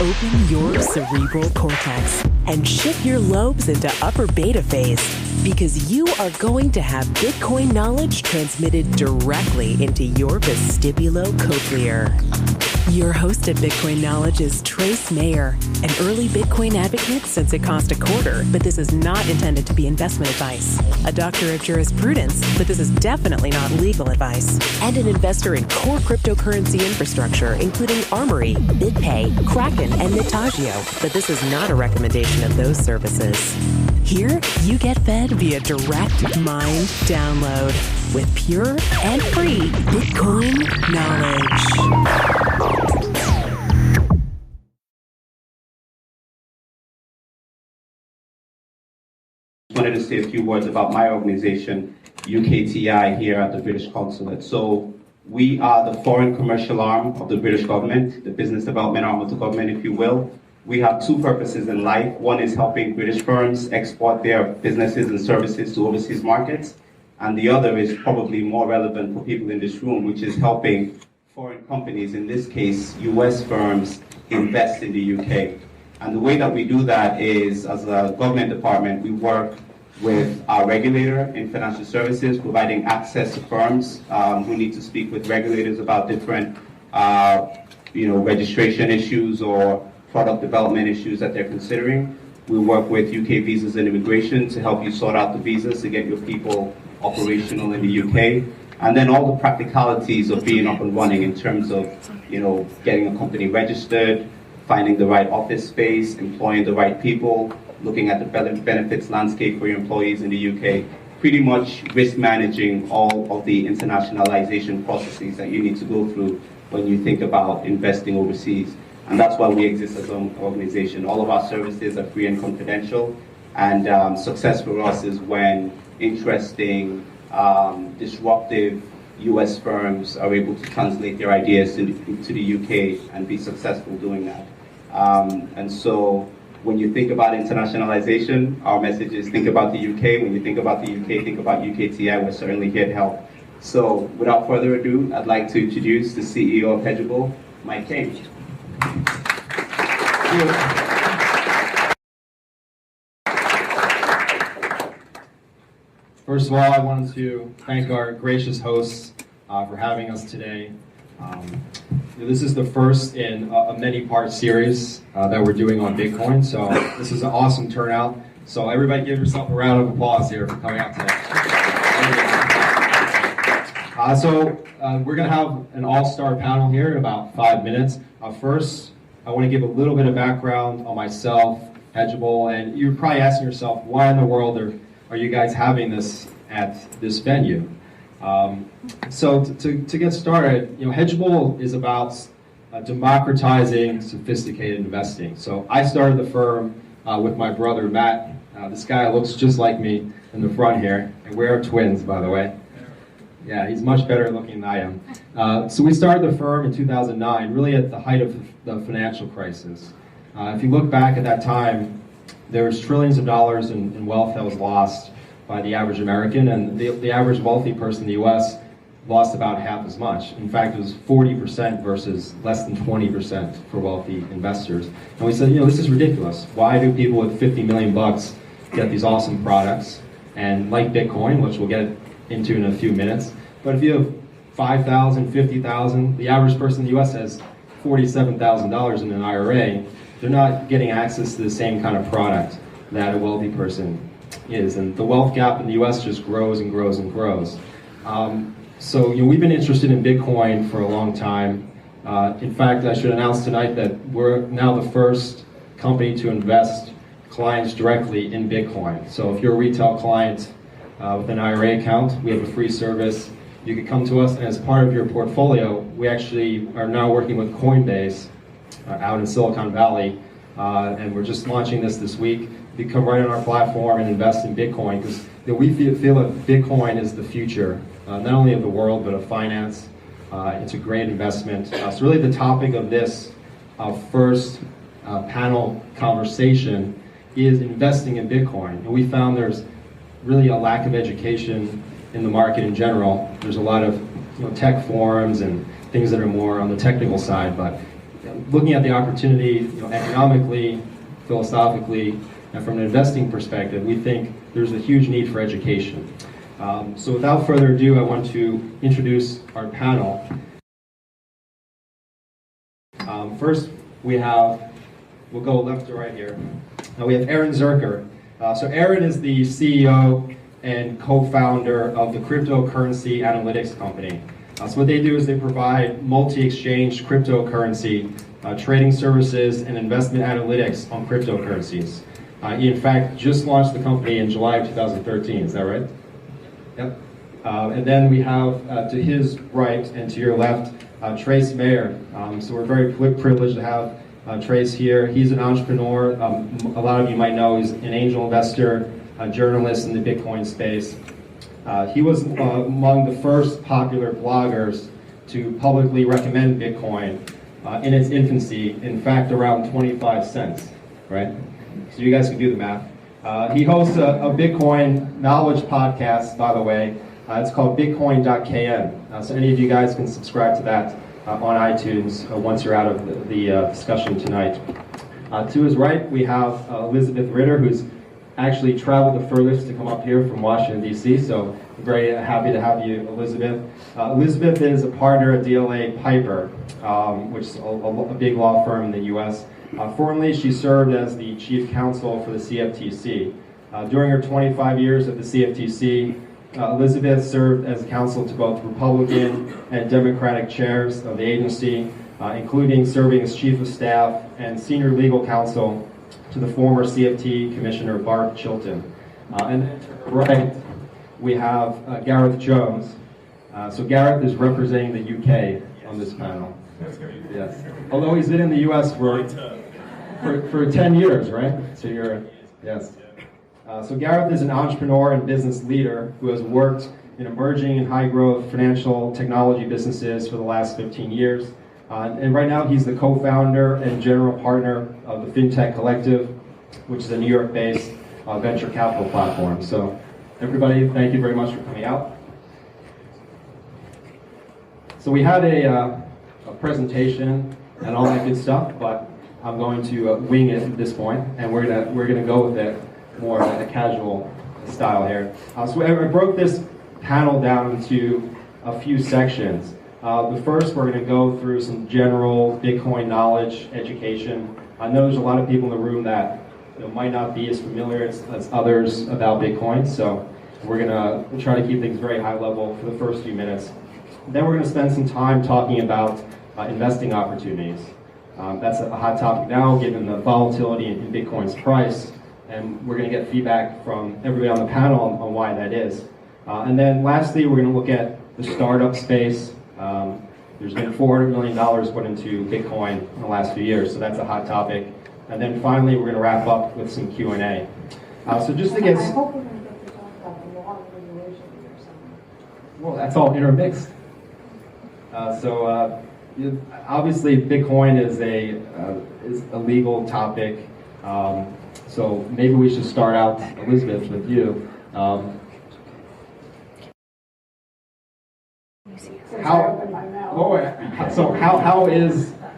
Open your cerebral cortex and shift your lobes into upper beta phase, because you are going to have Bitcoin knowledge transmitted directly into your vestibulocochlear. Your host at Bitcoin Knowledge is Trace Mayer, an early Bitcoin advocate since it cost $0.25, but this is not intended to be investment advice. A doctor of jurisprudence, but this is definitely not legal advice. And an investor in core cryptocurrency infrastructure, including Armory, BitPay, Kraken, and Nitagio, but this is not a recommendation of those services. Here, you get fed via direct mind download with pure and free Bitcoin knowledge. I wanted to say a few words about my organization, UKTI, here at the British Consulate. So we are the foreign commercial arm of the British government, the business development arm of the government, if you will. We have two purposes in life. One is helping British firms export their businesses and services to overseas markets. And the other is probably more relevant for people in this room, which is helping foreign companies, in this case, US firms, invest in the UK. And the way that we do that is, as a government department, we work with our regulator in financial services, providing access to firms who need to speak with regulators about different registration issues or product development issues that they're considering. We work with UK Visas and Immigration to help you sort out the visas to get your people operational in the UK. And then all the practicalities of being up and running in terms of, getting a company registered, finding the right office space, employing the right people, looking at the benefits landscape for your employees in the UK, pretty much risk managing all of the internationalization processes that you need to go through when you think about investing overseas. And that's why we exist as an organization. All of our services are free and confidential. And success for us is when interesting, disruptive US firms are able to translate their ideas into the UK and be successful doing that. And so when you think about internationalization, our message is think about the UK. When you think about the UK, think about UKTI. We're certainly here to help. So without further ado, I'd like to introduce the CEO of Hedgeable, Mike King. First of all, I wanted to thank our gracious hosts for having us today. This is the first in a many-part series that we're doing on Bitcoin, so this is an awesome turnout. So everybody give yourself a round of applause here for coming out today. We're going to have an all-star panel here in about 5 minutes. First, I want to give a little bit of background on myself, Hedgeable, and you're probably asking yourself, why in the world are you guys having this at this venue? So to get started, Hedgeable is about democratizing sophisticated investing. So I started the firm with my brother Matt. This guy looks just like me in the front here, and we're twins, by the way. Yeah, he's much better looking than I am. So we started the firm in 2009, really at the height of the financial crisis. If you look back at that time, there was trillions of dollars in wealth that was lost by the average American, and the average wealthy person in the US lost about half as much. In fact, it was 40% versus less than 20% for wealthy investors. And we said, this is ridiculous. Why do people with 50 million bucks get these awesome products? And like Bitcoin, which we'll get into in a few minutes, but if you have 5,000, 50,000, the average person in the US has $47,000 in an IRA, they're not getting access to the same kind of product that a wealthy person is. And the wealth gap in the US just grows and grows and grows. So we've been interested in Bitcoin for a long time. In fact, I should announce tonight that we're now the first company to invest clients directly in Bitcoin. So if you're a retail client with an IRA account, we have a free service. You can come to us, and as part of your portfolio, we actually are now working with Coinbase out in Silicon Valley, and we're just launching this week. You come right on our platform and invest in Bitcoin, because we feel that Bitcoin is the future, not only of the world, but of finance. It's a great investment. So really the topic of this first panel conversation is investing in Bitcoin. And we found there's really a lack of education in the market in general. There's a lot of tech forums and things that are more on the technical side, but looking at the opportunity, economically, philosophically, and from an investing perspective, we think there's a huge need for education. So without further ado, I want to introduce our panel. First, we'll go left to right here. We have Aaron Zirker. So Aaron is the CEO and co-founder of the cryptocurrency analytics company. So what they do is they provide multi-exchange cryptocurrency trading services and investment analytics on cryptocurrencies. He in fact just launched the company in July of 2013, is that right? Yep. And then we have to his right and to your left, Trace Mayer. So we're very privileged to have Trace here. He's an entrepreneur. A lot of you might know he's an angel investor, a journalist in the Bitcoin space. He was among the first popular bloggers to publicly recommend Bitcoin in its infancy, in fact around 25 cents, right? So you guys can do the math. He hosts a Bitcoin knowledge podcast, by the way. It's called Bitcoin.kn. So any of you guys can subscribe to that on iTunes once you're out of the discussion tonight. To his right, we have Elizabeth Ritter, who's actually traveled the furthest to come up here from Washington, D.C., so I'm very happy to have you, Elizabeth. Elizabeth is a partner at DLA Piper, which is a big law firm in the U.S. Formerly, she served as the chief counsel for the CFTC. During her 25 years at the CFTC, Elizabeth served as counsel to both Republican and Democratic chairs of the agency, including serving as chief of staff and senior legal counsel to the former CFT Commissioner Bart Chilton. And then to her right, we have Gareth Jones. So Gareth is representing the UK on this panel. Yes. Although he's been in the US for 10 years, right? So yes. So Gareth is an entrepreneur and business leader who has worked in emerging and high-growth financial technology businesses for the last 15 years. And right now he's the co-founder and general partner of the FinTech Collective, which is a New York-based venture capital platform. So everybody, thank you very much for coming out. So we had a presentation and all that good stuff, but I'm going to wing it at this point, and we're gonna go with it more a casual style here. So I broke this panel down into a few sections. The first, we're going to go through some general Bitcoin knowledge, education. I know there's a lot of people in the room that might not be as familiar as others about Bitcoin, so we're going to try to keep things very high level for the first few minutes. Then we're going to spend some time talking about investing opportunities. That's a hot topic now, given the volatility in Bitcoin's price, and we're going to get feedback from everybody on the panel on why that is. And then lastly, we're going to look at the startup space. There's been $400 million put into Bitcoin in the last few years, so that's a hot topic. And then finally, we're going to wrap up with some Q&A. So just to get... I hope we're going to get to talk about the law and regulation or something. Well, that's all intermixed. Obviously, Bitcoin is a legal topic. So maybe we should start out, Elizabeth, with you.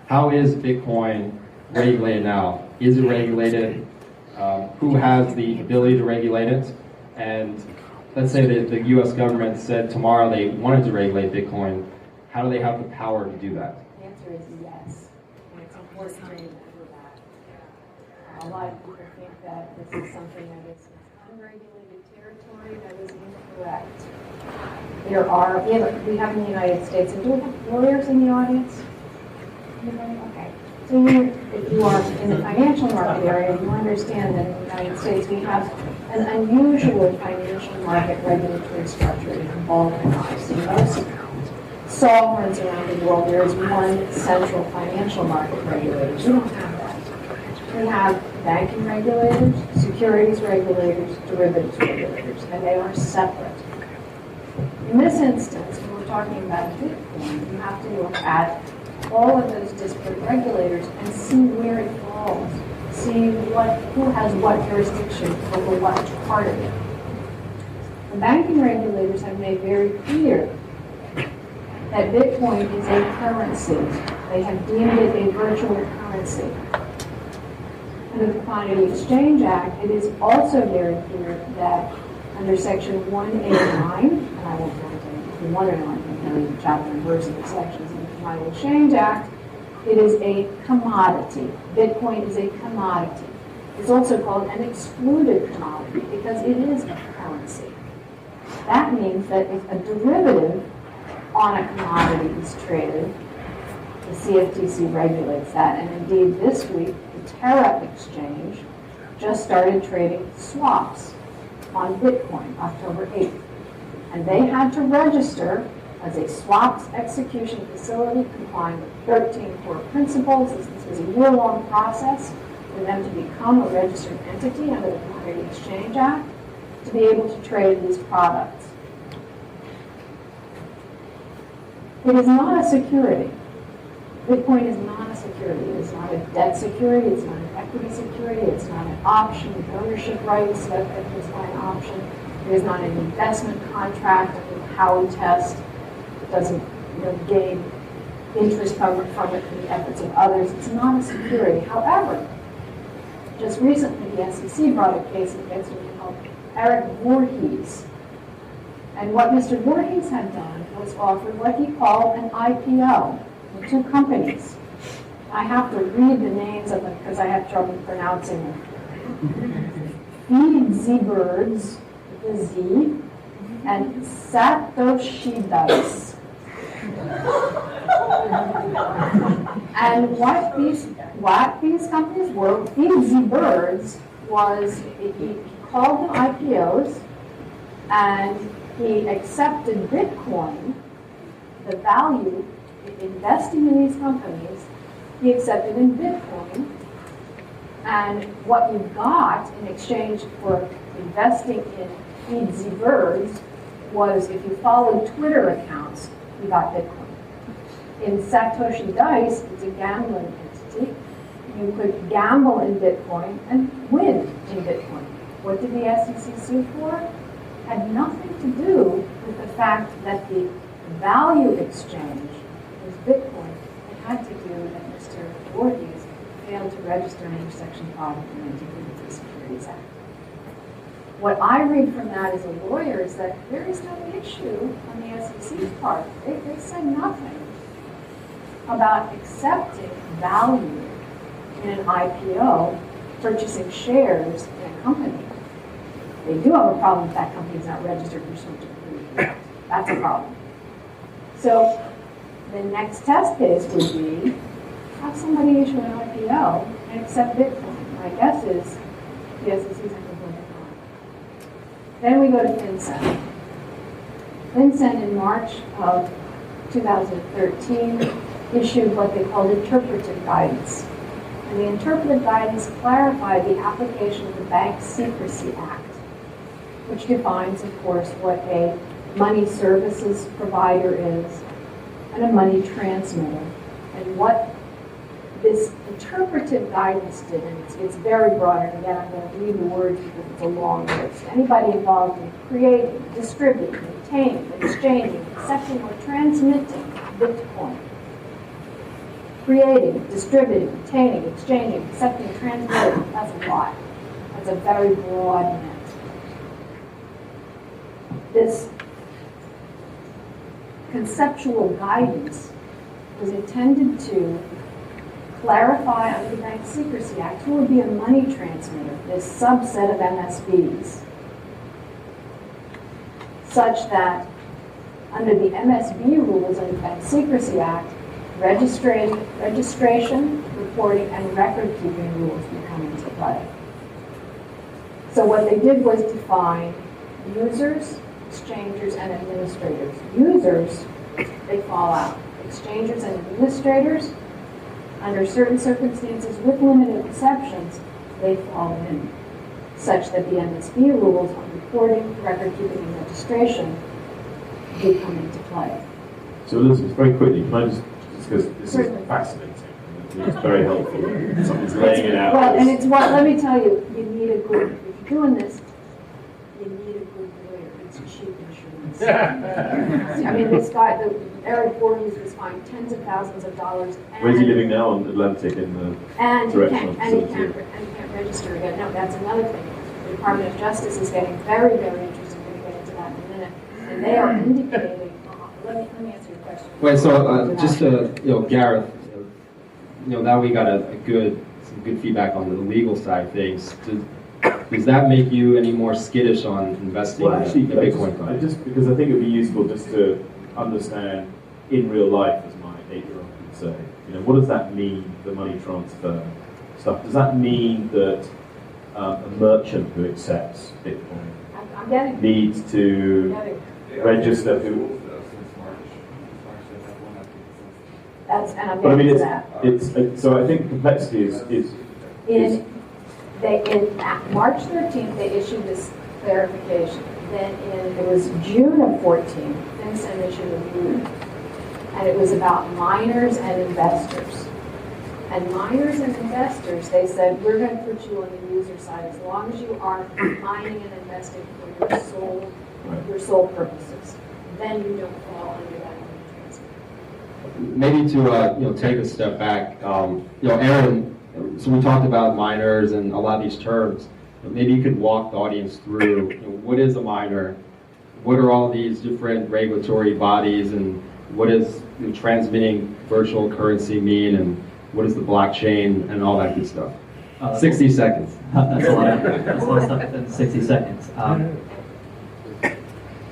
How is Bitcoin regulated now? Is it regulated? Who has the ability to regulate it? And let's say that the U.S. government said tomorrow they wanted to regulate Bitcoin. How do they have the power to do that? The answer is yes. And it's important to remember that. A lot of people think that this is something that is unregulated territory. That is incorrect. We have in the United States, and do we have lawyers in the audience? Okay. So if you are in the financial market area, you understand that in the United States we have an unusual financial market regulatory structure involved in ours. In most sovereigns around the world, there is one central financial market regulator. We don't have that. We have banking regulators, securities regulators, derivatives regulators, and they are separate. In this instance, when we're talking about Bitcoin, you have to look at all of those disparate regulators and see where it falls, see who has what jurisdiction over what part of it. The banking regulators have made very clear that Bitcoin is a currency They have deemed it a virtual currency. Under the Commodity Exchange Act, it is also very clear that under Section 189, and I won't go into the 189, I can tell you the chapter and verse of the sections of the Commodity Exchange Act, it is a commodity. Bitcoin is a commodity. It's also called an excluded commodity because it is a currency. That means that if a derivative on a commodity is traded, the CFTC regulates that. And indeed, this week, the Terra Exchange just started trading swaps on Bitcoin, October 8th. And they had to register as a swaps execution facility complying with 13 core principles. This was a year-long process for them to become a registered entity under the Commodity Exchange Act to be able to trade these products. It is not a security. Bitcoin is not a security. It is not a debt security. It's not an equity security. It's not an option with ownership rights that is by an option. It is not an investment contract under the Howey test. It doesn't gain interest from it for the efforts of others. It's not a security. However, just recently the SEC brought a case against a man called Eric Voorhees. And what Mr. Voorhees had done was offer what he called an IPO with two companies. I have to read the names of them because I have trouble pronouncing them. Hedgeable, with a Z, and Satoshidice. And what these companies were, Hedgeable was, he called them IPOs, and he accepted Bitcoin, the value, investing in these companies, he accepted in Bitcoin, and what you got in exchange for investing in Hedgeable was, if you followed Twitter accounts, you got Bitcoin. In Satoshidice, it's a gambling entity. You could gamble in Bitcoin and win in Bitcoin. What did the SEC sue for? Had nothing to do with the fact that the value exchange was Bitcoin. It had to do that Mr. Voorhees failed to register under Section 5 of the 1953 Securities Act. What I read from that as a lawyer is that there is no issue on the SEC's part. They said nothing about accepting value in an IPO, purchasing shares in a company. They do have a problem if that company is not registered pursuant to the Act. That's a problem. So the next test case would be have somebody issue an IPO and accept Bitcoin. My guess is the SEC is going to go on. Then we go to FinCEN. FinCEN in March of 2013 issued what they called interpretive guidance. And the interpretive guidance clarified the application of the Bank Secrecy Act, which defines, of course, what a money services provider is and a money transmitter. And what this interpretive guidance did, and it's very broad, and again, I'm going to read the words because it's a long list. Anybody involved in creating, distributing, obtaining, exchanging, accepting, or transmitting Bitcoin. Creating, distributing, obtaining, exchanging, accepting, transmitting, that's a lot. That's a very broad net. This conceptual guidance was intended to clarify under the Bank Secrecy Act who would be a money transmitter, this subset of MSBs, such that under the MSB rules under the Bank Secrecy Act, registration, reporting, and record-keeping rules would come into play. So what they did was define users, exchangers, and administrators. Users, they fall out. Exchangers and administrators, under certain circumstances with limited exceptions, they fall in, such that the MSB rules on reporting, record-keeping, and registration do come into play. So Elizabeth, very quickly, can I just, because this Certainly. is fascinating, it's very helpful. Something's laying it out. Well, and it's what, let me tell you, you need a good, if you're doing this, you need a good lawyer. It's cheap insurance. I mean, this guy, Eric Voorhees was fined tens of thousands of dollars. Where's he living now? On Atlantic in the direction of and he facility. can't register again. No, that's another thing. The Department of Justice is getting very, very interested. We're going to get into that in a minute. And they are indicating, let me answer your question. Wait, so just to, Gareth, now we got some good feedback on the legal side of things. Does that make you any more skittish on investing Well, actually, in Bitcoin? because I think it would be useful just to understand in real life, as my 8-year-old would say, what does that mean, the money transfer stuff? Does that mean that a merchant who accepts Bitcoin I'm getting needs to register who? That's, and I'm But I getting mean, to that. so I think complexity is In March 13th, they issued this clarification. Then it was June of 14, FinCEN issued a ruling. And it was about miners and investors. And miners and investors, they said, we're going to put you on the user side as long as you are mining and investing for your sole purposes. Then you don't fall under that money transfer. Maybe to take a step back, Aaron. So we talked about miners and a lot of these terms. Maybe you could walk the audience through what is a miner, what are all these different regulatory bodies, and what does transmitting virtual currency mean, and what is the blockchain and all that good stuff. 60 seconds. That's a lot of stuff in 60 seconds.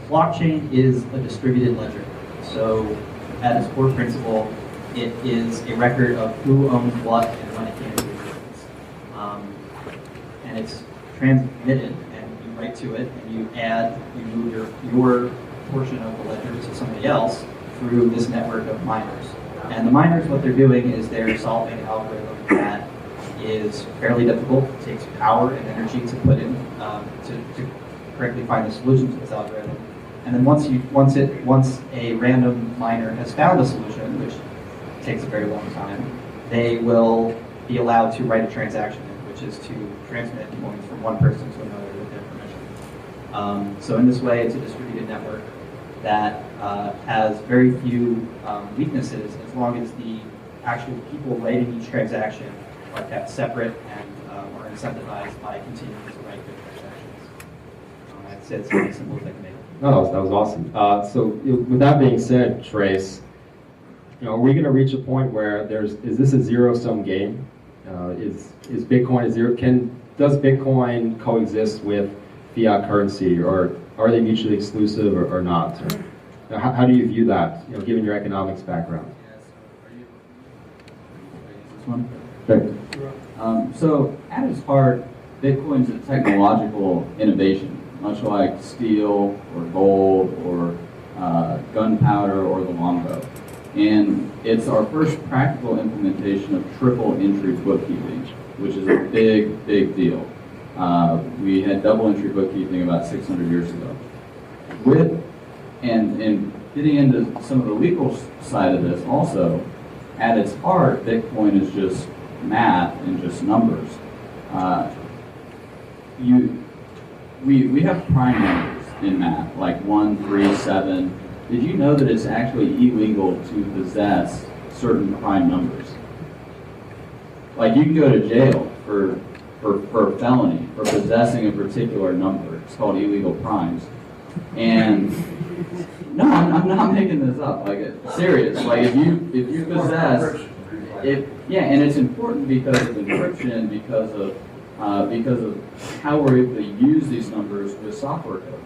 Blockchain is a distributed ledger. So at its core principle, it is a record of who owns what and when it came into existence. And it's transmitted, and you write to it, and you move your portion of the ledger to somebody else through this network of miners. And the miners, what they're doing is they're solving an algorithm that is fairly difficult. It takes power and energy to put in to correctly find the solution to this algorithm. And then once a random miner has found a solution, which takes a very long time, they will be allowed to write a transaction, which is to transmit coins from one person to another with their permission. So in this way, it's a distributed network that has very few weaknesses as long as the actual people writing each transaction are kept separate and are incentivized by continuing to write good transactions. I'd say it's as simple as I can make it. No, that was awesome. So with that being said, Trace, are we going to reach a point where is this a zero-sum game? Is Bitcoin a zero? Does Bitcoin coexist with fiat currency, or are they mutually exclusive or not? Or, how do you view that, given your economics background? This one? So at its heart, Bitcoin's a technological innovation, much like steel or gold or gunpowder or the longbow. And it's our first practical implementation of triple entry bookkeeping, which is a big, big deal. We had double entry bookkeeping about 600 years ago. And getting into some of the legal side of this also, at its heart, Bitcoin is just math and just numbers. We have prime numbers in math, like 1, 3, 7. Did you know that it's actually illegal to possess certain prime numbers? Like, you can go to jail for a felony for possessing a particular number. It's called illegal primes. And no, I'm not making this up. Like, it's serious. Like, if you possess, and it's important because of encryption, because of how we're able to use these numbers with software code.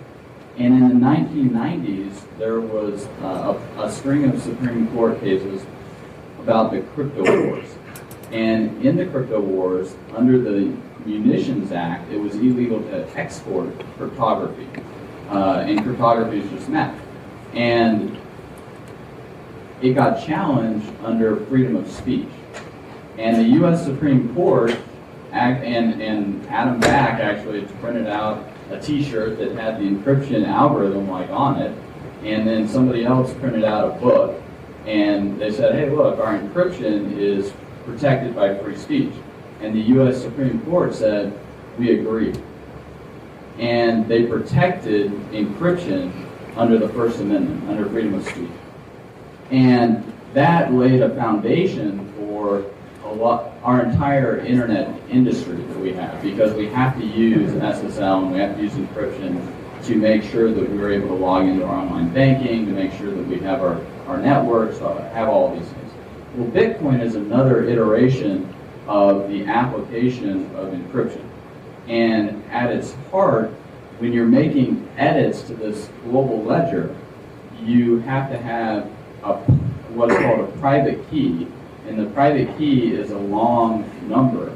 And in the 1990s, there was a string of Supreme Court cases about the crypto wars. And in the crypto wars, under the Munitions Act, it was illegal to export cryptography. And cryptography is just math. And it got challenged under freedom of speech. And the U.S. Supreme Court, and Adam Back actually printed out a T-shirt that had the encryption algorithm on it, and then somebody else printed out a book, and they said, hey, look, our encryption is protected by free speech. And the U.S. Supreme Court said, we agree. And they protected encryption under the First Amendment, under freedom of speech. And that laid a foundation for our entire internet industry that we have, because we have to use SSL and we have to use encryption to make sure that we're able to log into our online banking, to make sure that we have our networks, have all of these things. Well, Bitcoin is another iteration of the application of encryption. And at its heart, when you're making edits to this global ledger, you have to have what's called a private key. And the private key is a long number.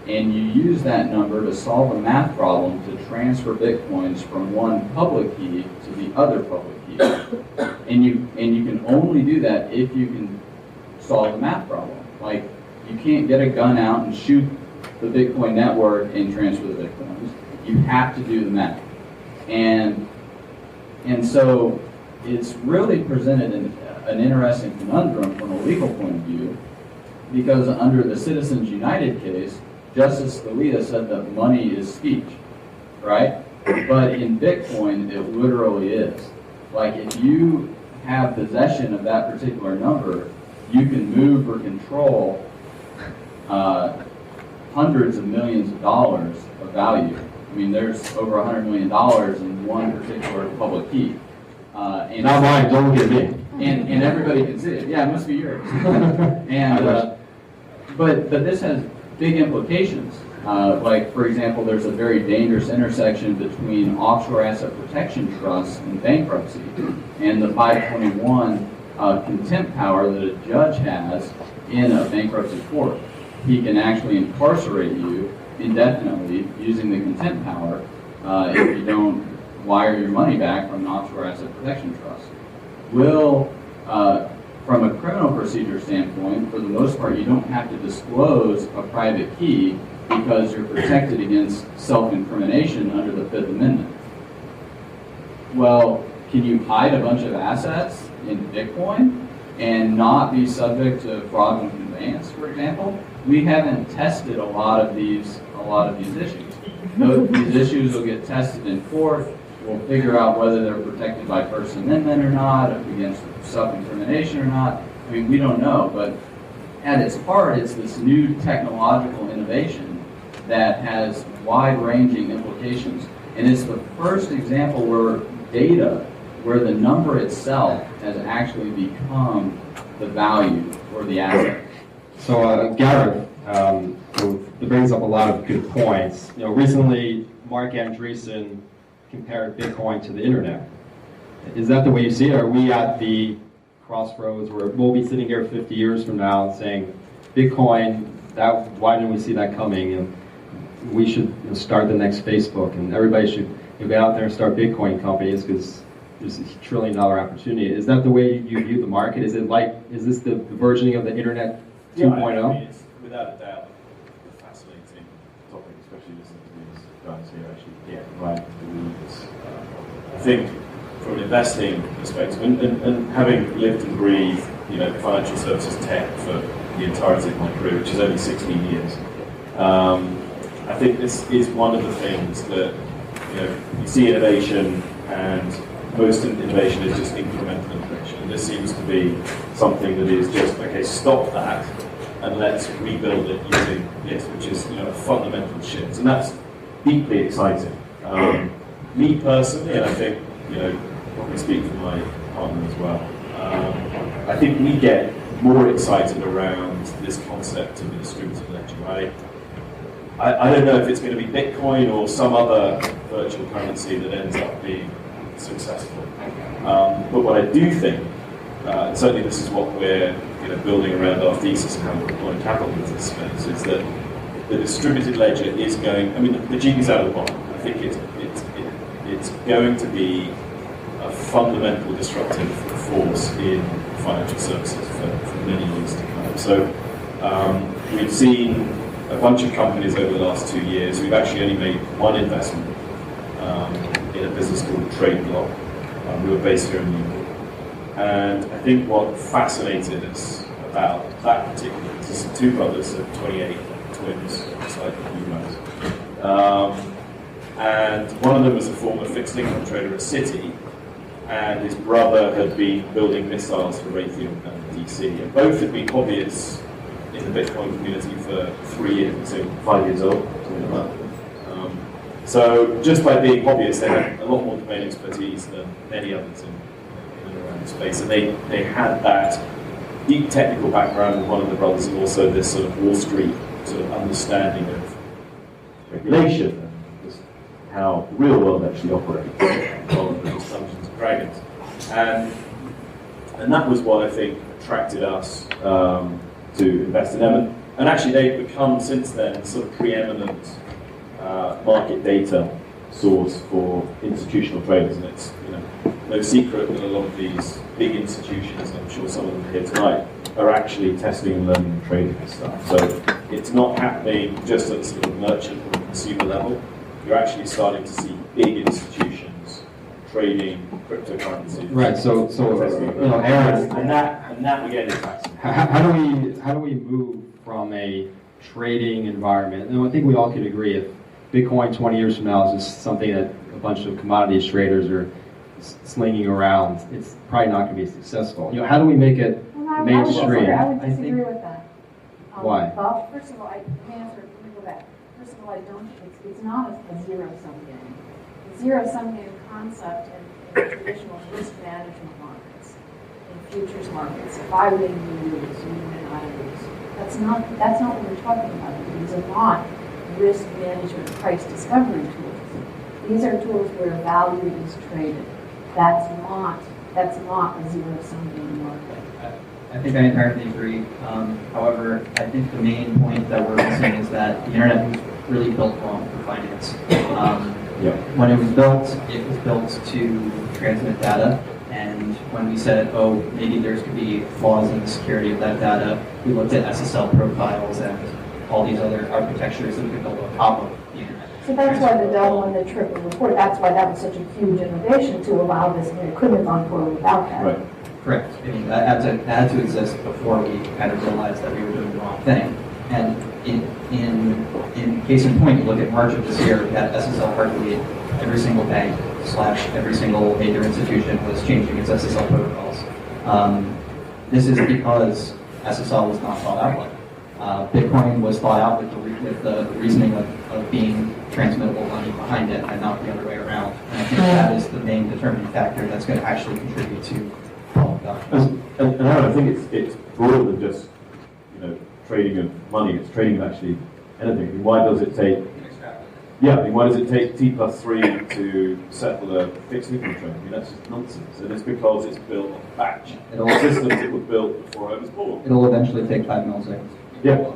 And you use that number to solve a math problem to transfer Bitcoins from one public key to the other public key. And you can only do that if you can solve the math problem. Like, you can't get a gun out and shoot the Bitcoin network and transfer the Bitcoins. You have to do the math. And so it's really presented an interesting conundrum from a legal point of view, because under the Citizens United case, Justice Scalia said that money is speech, right? But in Bitcoin, it literally is. Like, if you have possession of that particular number, you can move or control hundreds of millions of dollars of value. I mean, there's over $100 million in one particular public key. And not mine, don't look at me. And everybody can see it. Yeah, it must be yours. And but this has big implications. Like, for example, there's a very dangerous intersection between offshore asset protection trusts and bankruptcy, and the 521 contempt power that a judge has in a bankruptcy court. He can actually incarcerate you indefinitely using the contempt power if you don't wire your money back from an offshore asset protection trust. From a criminal procedure standpoint, for the most part, you don't have to disclose a private key because you're protected against self-incrimination under the Fifth Amendment. Well, can you hide a bunch of assets in Bitcoin and not be subject to fraudulent conveyance, for example? We haven't tested a lot of these issues. These issues will get tested in court. We'll figure out whether they're protected by First Amendment or not, against self-incrimination or not. I mean, we don't know, but at its heart, it's this new technological innovation that has wide-ranging implications. And it's the first example where the number itself has actually become the value or the asset. So, Gareth, it brings up a lot of good points. Recently, Mark Andreessen compared Bitcoin to the internet. Is that the way you see it? Are we at the crossroads where we'll be sitting here 50 years from now and saying, Bitcoin, why didn't we see that coming? And we should start the next Facebook, and everybody should get out there and start Bitcoin companies because there's a $1 trillion opportunity. Is that the way you view the market? Is this the versioning of the internet 2.0? Yeah, I mean, it's without a doubt a fascinating topic, especially listening to these guys here actually get right into the weeds. I think from an investing perspective, and having lived and breathed, financial services tech for the entirety of my career, which is only 16 years, I think this is one of the things that you see innovation, and most innovation is just incremental innovation. And this seems to be something that is just, okay, stop that and let's rebuild it using this, which is a fundamental shift. And that's deeply exciting. Me personally, and I think, probably speak for my partner as well, I think we get more excited around this concept of a distributed ledger, right? I don't know if it's going to be Bitcoin or some other virtual currency that ends up being successful. But what I do think, and certainly this is what we're building around our thesis and how we're deploying capital into this space, is that the distributed ledger is going, the genie's out of the bottle. I think it's going to be a fundamental disruptive force in financial services for many years to come. So we've seen a bunch of companies over the last 2 years. We've actually only made one investment in a business called TradeBlock. We were based here in New York. And I think what fascinated us about that particular, this is two brothers of 28 twins, just like you guys. And one of them was a former fixed income trader at Citi, and his brother had been building missiles for Raytheon and DC. And both had been hobbyists in the Bitcoin community for 3 years, so 5 years old, something like that. So just by being hobbyists, they had a lot more domain expertise than many others in and around the space. And they had that deep technical background with one of the brothers, and also this sort of Wall Street sort of understanding of regulation and just how the real world actually operates, rather than just Dungeons and Dragons. And that was what I think attracted us to invest in them. And actually, they've become since then sort of preeminent market data source for institutional traders, and it's no secret that a lot of these big institutions, and I'm sure some of them here tonight, are actually testing and learning and trading this stuff. So it's not happening just at the sort of merchant or consumer level. You're actually starting to see big institutions trading cryptocurrencies. Right. So Aaron, and that again is fascinating. how do we move from a trading environment? And I think we all could agree if Bitcoin 20 years from now is just something that a bunch of commodities traders are slinging around, it's probably not going to be successful. How do we make it mainstream? I would disagree with that. Why? Well, first of all, let me go back. First of all, I don't. It's not a zero-sum game. The zero-sum game concept in traditional risk management markets, in futures markets, if I win, you lose, you win, I lose. That's not what we're talking about. These are not risk management price discovery tools. These are tools where value is traded. That's not a zero-sum game market. I think I entirely agree. However, I think the main point that we're missing is that the internet was really built wrong for finance. When it was built to transmit data, and when we said, oh, maybe there could be flaws in the security of that data, we looked at SSL profiles and all these other architectures that we could build on top of the internet. So that's why the double and the triple report, that's why that was such a huge innovation to allow this, it couldn't have gone forward without that. Right. Correct. I mean, that had to exist before we kind of realized that we were doing the wrong thing. And in case in point, you look at March of this year, we had SSL heartbeat. Every single bank / every single major institution was changing its SSL protocols. This is because SSL was not thought out well. Bitcoin was thought out with the reasoning of being transmittable money behind it, and not the other way around. And I think that is the main determining factor that's going to actually contribute to all of that. And I think it's broader than just trading of money. It's trading of actually anything. I mean, why does it take? Yeah, I mean, why does it take T+3 to settle a fixed income trade? I mean, that's just nonsense. And it's because it's built on batch. And all systems that were built before I was born. It'll eventually take 5 milliseconds. Yeah.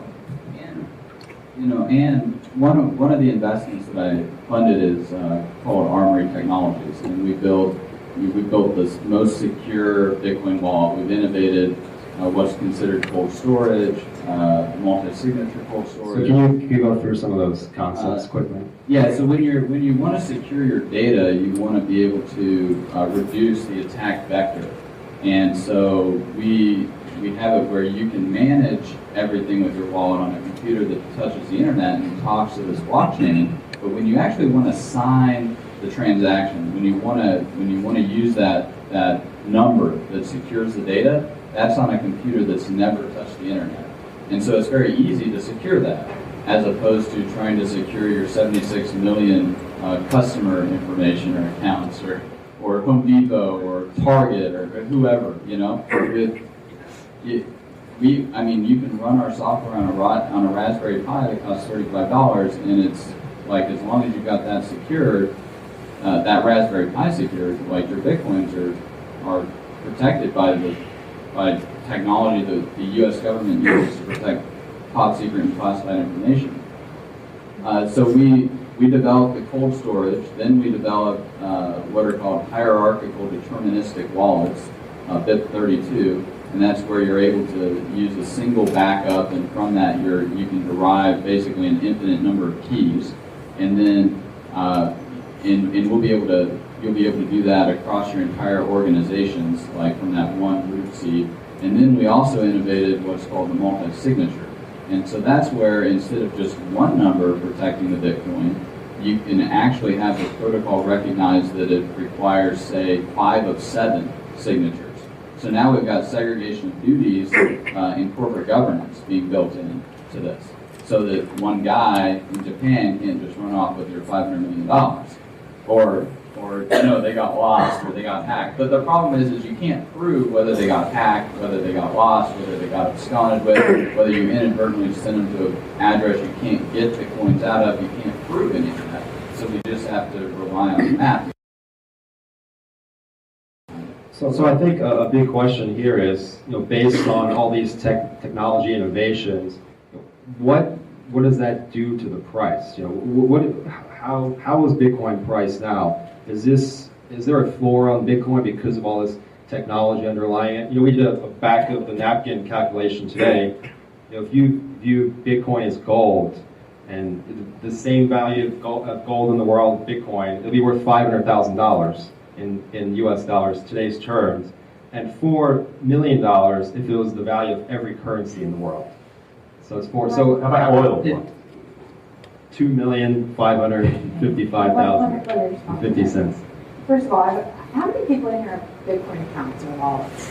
And one of the investments that I funded is called Armory Technologies, and we built the most secure Bitcoin wallet. We've innovated what's considered cold storage, multi-signature cold storage. So can you go through some of those concepts quickly? Yeah. So when you want to secure your data, you want to be able to reduce the attack vector, and so we have it where you can manage everything with your wallet on a computer that touches the internet and talks to this blockchain. But when you actually want to sign the transaction, when you want to use that number that secures the data, that's on a computer that's never touched the internet. And so it's very easy to secure that, as opposed to trying to secure your 76 million customer information or accounts, or Home Depot or Target or whoever. You can run our software on a Raspberry Pi that costs $35, and it's like, as long as you've got that secured, that Raspberry Pi secured, like, your Bitcoins are protected by technology that the U.S. government uses to protect top secret and classified information. So we developed the cold storage, then we developed what are called hierarchical deterministic wallets, BIP32, and that's where you're able to use a single backup, and from that you can derive basically an infinite number of keys, and then and you'll be able to do that across your entire organizations, like from that one root seed. And then we also innovated what's called the multi-signature. And so that's where, instead of just one number protecting the Bitcoin, you can actually have the protocol recognize that it requires, say, 5 of 7 signatures. So now we've got segregation of duties in corporate governance being built in to this, so that one guy in Japan can't just run off with your $500 million, or they got lost or they got hacked. But the problem is you can't prove whether they got hacked, whether they got lost, whether they got absconded with, whether you inadvertently sent them to an address you can't get the coins out of. You can't prove any of that. So we just have to rely on the map. So I think a big question here is, based on all these technology innovations, what does that do to the price? How is Bitcoin priced now? Is there a floor on Bitcoin because of all this technology underlying it? We did a back of the napkin calculation today. If you view Bitcoin as gold, and the same value of gold in the world, Bitcoin, it'll be worth $500,000 in US dollars, today's terms, and $4 million if it was the value of every currency in the world. So it's four. So how about oil? $2,555,050. First of all, how many people in here have Bitcoin accounts or wallets?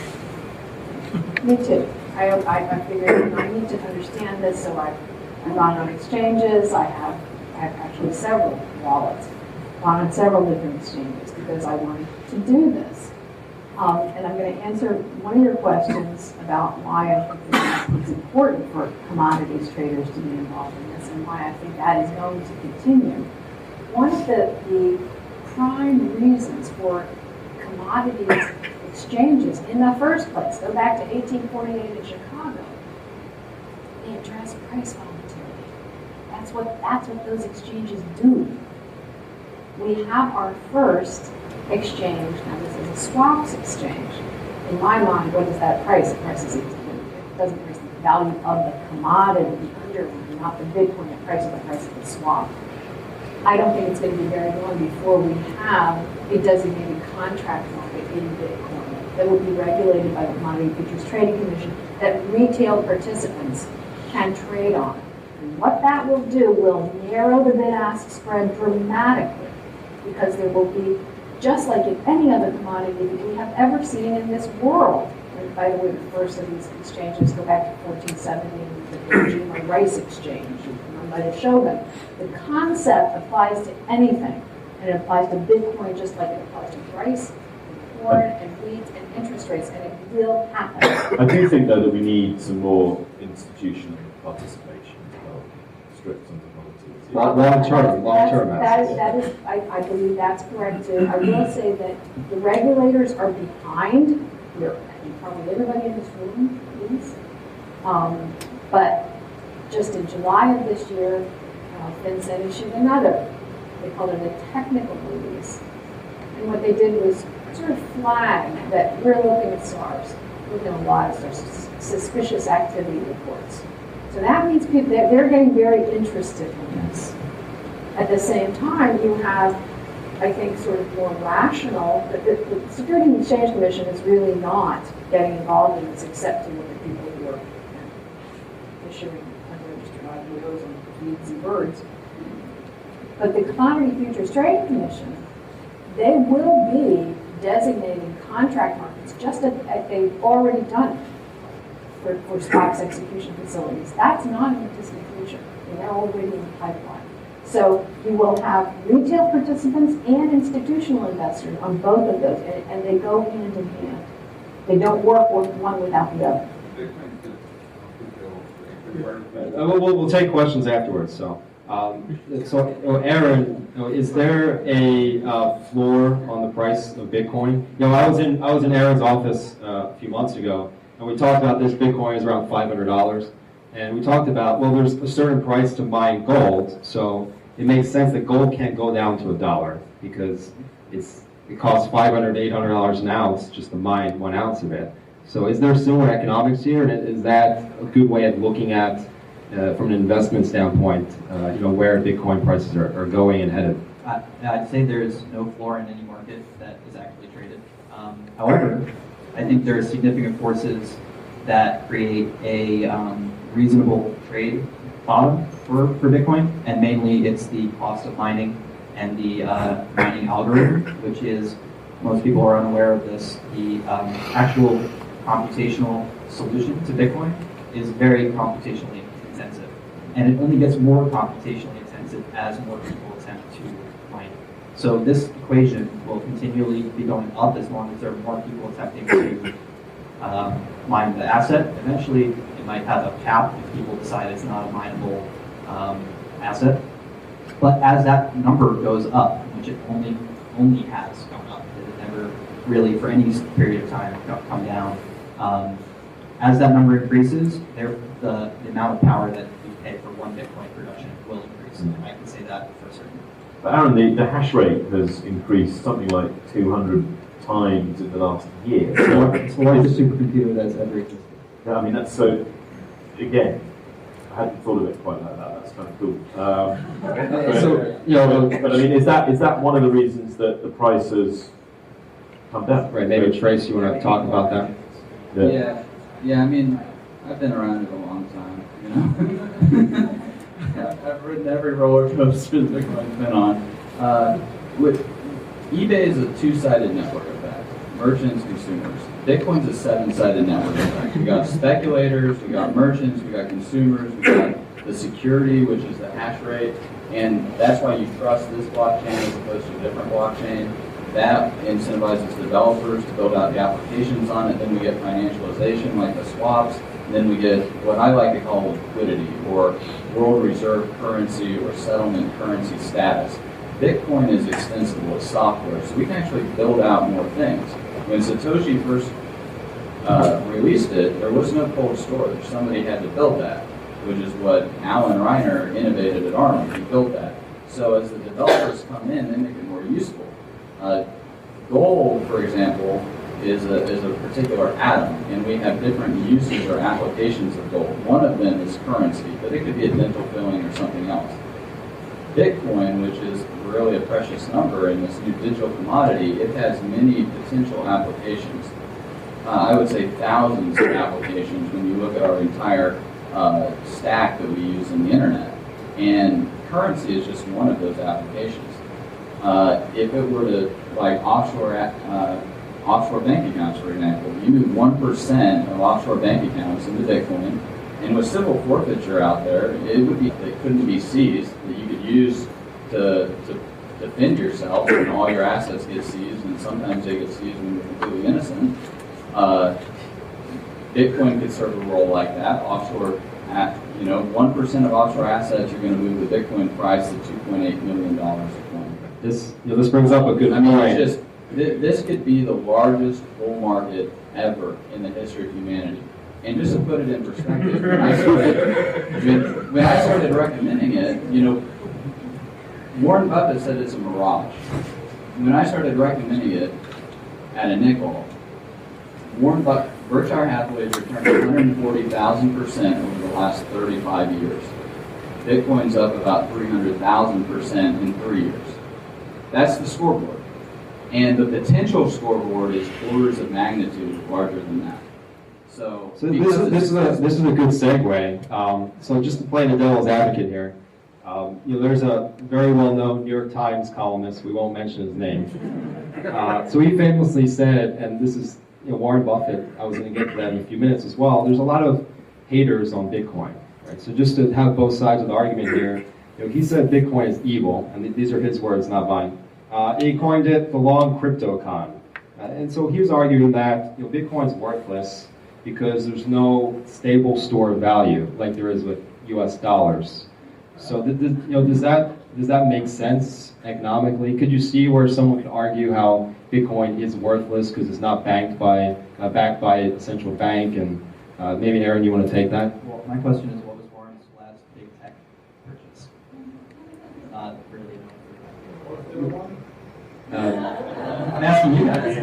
Me too. I figured I need to understand this, so I run on exchanges. I have actually several wallets on several different exchanges because I wanted to do this. And I'm going to answer one of your questions about why I think it's important for commodities traders to be involved in this and why I think that is going to continue. One of the prime reasons for commodities exchanges in the first place, go back to 1848 in Chicago, they address price volatility. That's what those exchanges do. We have our first exchange, now this is a swaps exchange. In my mind, what does that price? It prices it doesn't price the value of the commodity underlying, not the Bitcoin, it prices the price of the swap. I don't think it's going to be very long before we have a designated contract market in Bitcoin that will be regulated by the Commodity Futures Trading Commission that retail participants can trade on. And what that will do will narrow the bid-ask spread dramatically, because there will be, just like in any other commodity that we have ever seen in this world. And by the way, the first of these exchanges go back to 1470 and the rice exchange run by the shogun. The concept applies to anything, and it applies to Bitcoin just like it applies to rice, and corn, and wheat, and interest rates, and it will happen. I do think, though, that we need some more institutional participation as well, strict on commodities. Long term. That is, I believe that's correct too. I will say that the regulators are behind. Probably everybody in this room is. But just in July of this year, FinCEN issued another. They called it a technical release. And what they did was sort of flag that we're looking at SARS, looking at a lot of suspicious activity reports. So that means people, they're getting very interested in this. At the same time, you have, I think, sort of more rational, the Securities and Exchange Commission is really not getting involved in this except to look at people who are issuing unregistered IPOs and feeds and birds. But the Commodity Futures Trading Commission, they will be designating contract markets just as they've already done for swaps execution facilities. That's not in the distant future. They're already in the pipeline. So you will have retail participants and institutional investors on both of those, and they go hand in hand. They don't work with one without the other. We'll take questions afterwards. So Aaron, is there a floor on the price of Bitcoin? I was in Aaron's office a few months ago, and we talked about this. Bitcoin is around $500, and we talked about, well, there's a certain price to mine gold, so it makes sense that gold can't go down to $1 because it costs $500 to $800 an ounce just to mine 1 ounce of it. So is there similar economics here, and is that a good way of looking at, from an investment standpoint, where Bitcoin prices are going and headed? I'd say there is no floor in any market that is actually traded. However, I think there are significant forces that create a reasonable trade bottom for Bitcoin, and mainly it's the cost of mining and the mining algorithm, which is, most people are unaware of this, the actual computational solution to Bitcoin is very computationally intensive. And it only gets more computationally intensive as more people attempt to mine it. So this equation will continually be going up as long as there are more people attempting to mine the asset. Eventually, it might have a cap if people decide it's not a mineable asset. But as that number goes up, which it only has gone up, it has never really, for any period of time, come down. As that number increases, the amount of power that you pay for one Bitcoin production will increase. And I can say that for certain. But Aaron, the hash rate has increased something like 200 times in the last year. So it's the largest supercomputer that's ever existed. Yeah, I mean, that's so, again, I hadn't thought of it quite like that. That's kind of cool. But I mean, is that one of the reasons that the price has come down? Right, maybe Trace, you want to talk about that? Yeah, I mean, I've been around it a long time, you know? I've ridden every roller coaster that Bitcoin's been on. eBay is a two-sided network effect, merchants, consumers. Bitcoin's a seven-sided network effect. We got speculators, we got merchants, we got consumers, we got the security, which is the hash rate, and that's why you trust this blockchain as opposed to a different blockchain. That incentivizes developers to build out the applications on it. Then we get financialization like the swaps. Then we get what I like to call liquidity, or world reserve currency, or settlement currency status. Bitcoin is extensible, it's software, so we can actually build out more things. When Satoshi first released it, there was no cold storage. Somebody had to build that, which is what Alan Reiner innovated at ARM. He built that. So as the developers come in, they make it more useful. Gold, for example, is a particular atom, and we have different uses or applications of gold. One of them is currency, but it could be a dental filling or something else. Bitcoin, which is really a precious number in this new digital commodity, it has many potential applications. I would say thousands of applications when you look at our entire stack that we use in the internet. And currency is just one of those applications. If it were to, like offshore bank accounts, for example, you move 1% of offshore bank accounts into Bitcoin, and with civil forfeiture out there, it couldn't be seized, that you could use to defend yourself when all your assets get seized, and sometimes they get seized when you're completely innocent. Bitcoin could serve a role like that. Offshore, 1% of offshore assets, you're going to move the Bitcoin price to $2.8 million a coin. This brings up a good point. This could be the largest bull market ever in the history of humanity. And just to put it in perspective, when I started recommending it, Warren Buffett said it's a mirage. When I started recommending it at a nickel, Berkshire Hathaway has returned 140,000% over the last 35 years. Bitcoin's up about 300,000% in 3 years. That's the scoreboard. And the potential scoreboard is orders of magnitude larger than that. So this is a good segue. So just to play the devil's advocate here, there's a very well-known New York Times columnist. We won't mention his name. So he famously said, and this is Warren Buffett. I was going to get to that in a few minutes as well. There's a lot of haters on Bitcoin, right? So just to have both sides of the argument here, he said Bitcoin is evil, and these are his words, not mine. He coined it the long crypto-con. And so he was arguing that Bitcoin's worthless because there's no stable store of value like there is with U.S. dollars. So does that make sense economically? Could you see where someone could argue how Bitcoin is worthless because it's not backed by a central bank? And maybe Aaron, you want to take that? Well, my question is, what was Warren's last big tech purchase? Not really known. I'm asking you guys.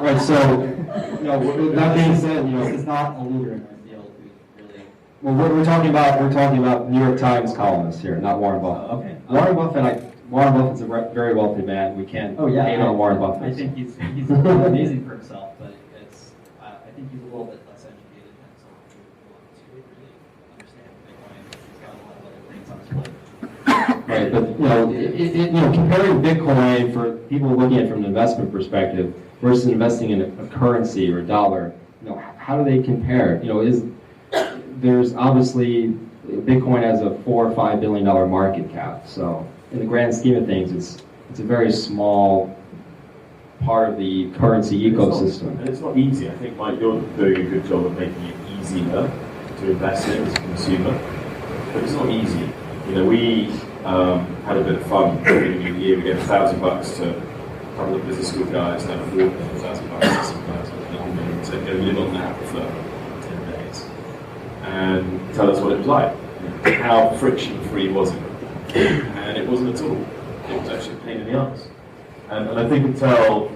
Right. So, with that being said, it's not a leader in our field who's really. Well, we're talking about New York Times columnists here, not Warren Buffett. Okay. Warren Buffett's a very wealthy man. We can't hate on Warren Buffett. I think he's amazing for himself, but I think he's a little bit less educated than someone who wants to really understand Bitcoin. He's got a lot Right, but comparing Bitcoin for people looking at it from an investment perspective versus investing in a currency or a dollar, how do they compare? There's obviously Bitcoin has a $4 or $5 billion market cap, so in the grand scheme of things, it's a very small part of the currency ecosystem. And it's not easy. I think, Mike, you're doing a good job of making it easier to invest in as a consumer, but it's not easy. We had a bit of fun at the beginning of the year. We gave $1,000 to a couple of business school guys, and $1,000 to some guys to go live on that for 10 days and tell us what it was like. How friction-free was it? And it wasn't at all. It was actually a pain in the arse. And I think until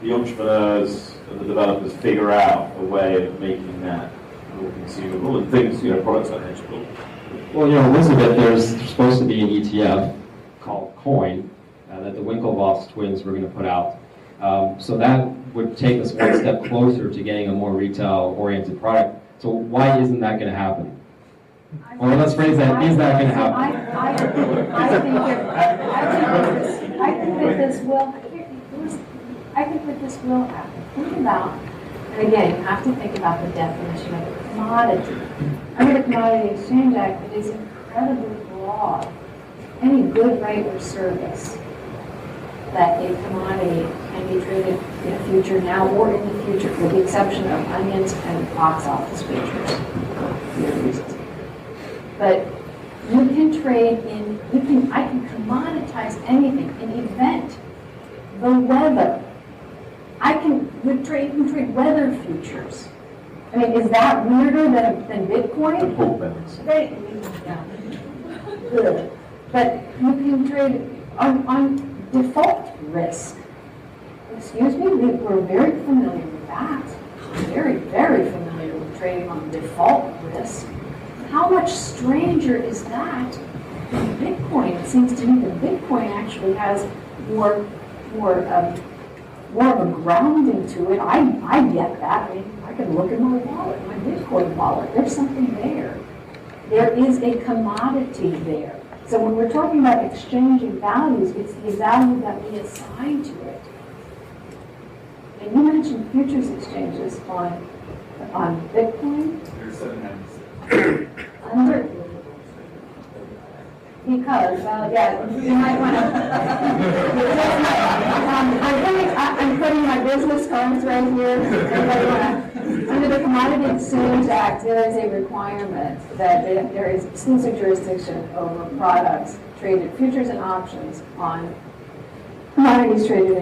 the entrepreneurs and the developers figure out a way of making that more consumable, and things, products like Hedgeable. Well, Elizabeth, there's supposed to be an ETF called Coin that the Winklevoss twins were going to put out. So that would take us one step closer to getting a more retail-oriented product. So why isn't that going to happen? Or let's phrase that, is that going to happen? I think that this will happen. Think about, and again, you have to think about the definition of a commodity. Under the Commodity Exchange Act, it is incredibly broad. Any good, right, or service that a commodity can be traded in the future now or in the future, with the exception of onions and box office pictures, for weird reasons. But you can trade I can commoditize anything, an event, the weather. You can trade weather futures. I mean, is that weirder than Bitcoin? The pork bellies. Yeah. Good. But you can trade on default risk. Excuse me, we're very familiar with that. Very, very familiar with trading on default risk. How much stranger is that than Bitcoin? It seems to me that Bitcoin actually has more of a grounding to it. I get that. I mean, I can look at my wallet, my Bitcoin wallet. There's something there. There is a commodity there. So when we're talking about exchanging values, it's the value that we assign to it. And you mentioned futures exchanges on Bitcoin. Because, you might want to. I'm putting my business cards right here. Under the Commodity Exchange Act, there is a requirement that there is exclusive jurisdiction over products traded, futures and options, on commodities traded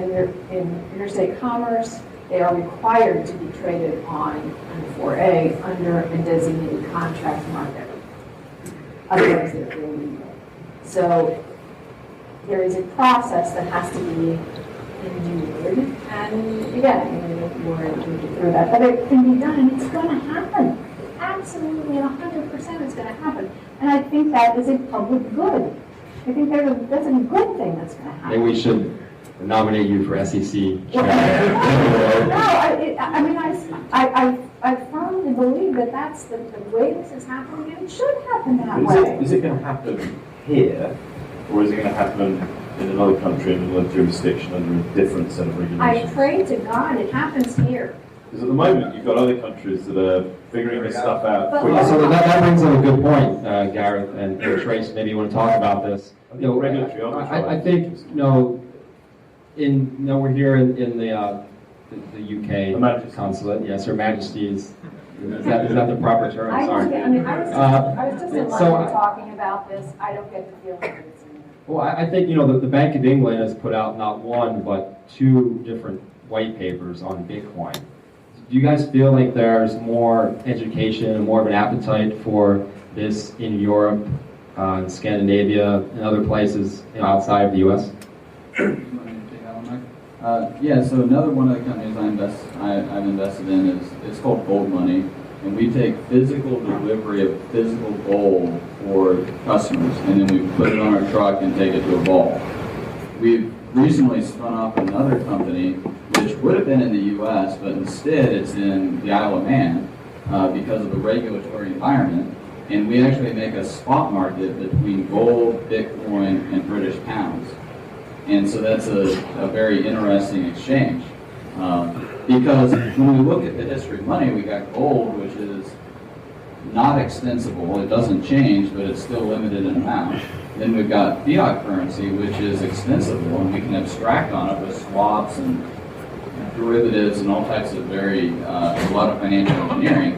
in interstate commerce. They are required to be traded on 4A under a designated contract market. Otherwise, they're illegal. So there is a process that has to be endured, and again, we're through that. But it can be done, and it's going to happen. Absolutely, 100% it's going to happen. And I think that is a public good. I think that's a good thing that's going to happen. Maybe we should nominate you for SEC. I firmly believe that that's the way this is happening, and it should happen that way. Is it going to happen here, or is it going to happen in another country, in another jurisdiction, under a different set of regulations? I pray to God it happens here. Because at the moment, you've got other countries that are figuring this stuff out But quickly. So that brings up a good point, Gareth and Trace. Maybe you want to talk about this. Regulatory arbitrage. I think we're here in the UK consulate. Yes, Her Majesty is that the proper term? I Sorry. was just in London talking about this. I don't get the feeling that it's in there. Well, I think the Bank of England has put out not one but two different white papers on Bitcoin. Do you guys feel like there's more education and more of an appetite for this in Europe, in Scandinavia, and other places outside of the U.S.? So another one of the companies I've invested in it's called Gold Money, and we take physical delivery of physical gold for customers, and then we put it on our truck and take it to a vault. We've recently spun off another company which would have been in the U.S., but instead it's in the Isle of Man because of the regulatory environment, and we actually make a spot market between gold Bitcoin and British pounds. And so that's a very interesting exchange. Because when we look at the history of money, we got gold, which is not extensible. It doesn't change, but it's still limited in amount. Then we've got fiat currency, which is extensible, and we can abstract on it with swaps and derivatives and all types of a lot of financial engineering.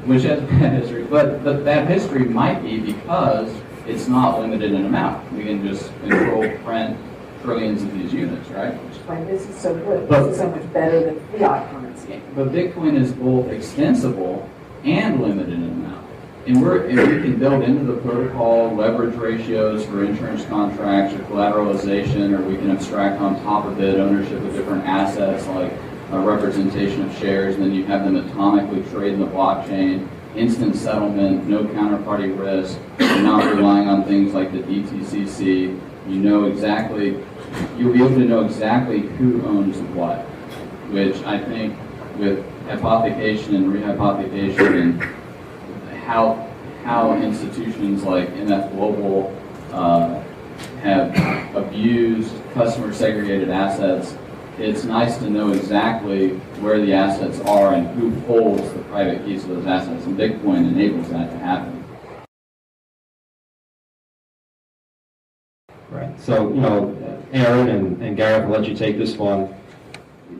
Which has bad history. But the bad history might be because it's not limited in amount. We can just control, print trillions of these units, right? Which is why this is so good. This is so much better than fiat currency. But Bitcoin is both extensible and limited in amount. And we can build into the protocol leverage ratios for insurance contracts or collateralization, or we can abstract on top of it ownership of different assets like a representation of shares, and then you have them atomically trade in the blockchain, instant settlement, no counterparty risk, you're not relying on things like the DTCC. You'll be able to know exactly who owns what, which I think with hypothecation and rehypothecation and how institutions like MF Global have abused customer segregated assets, it's nice to know exactly where the assets are and who holds the private keys to those assets, and Bitcoin enables that to happen. Right. So, Aaron and Gareth, will let you take this one.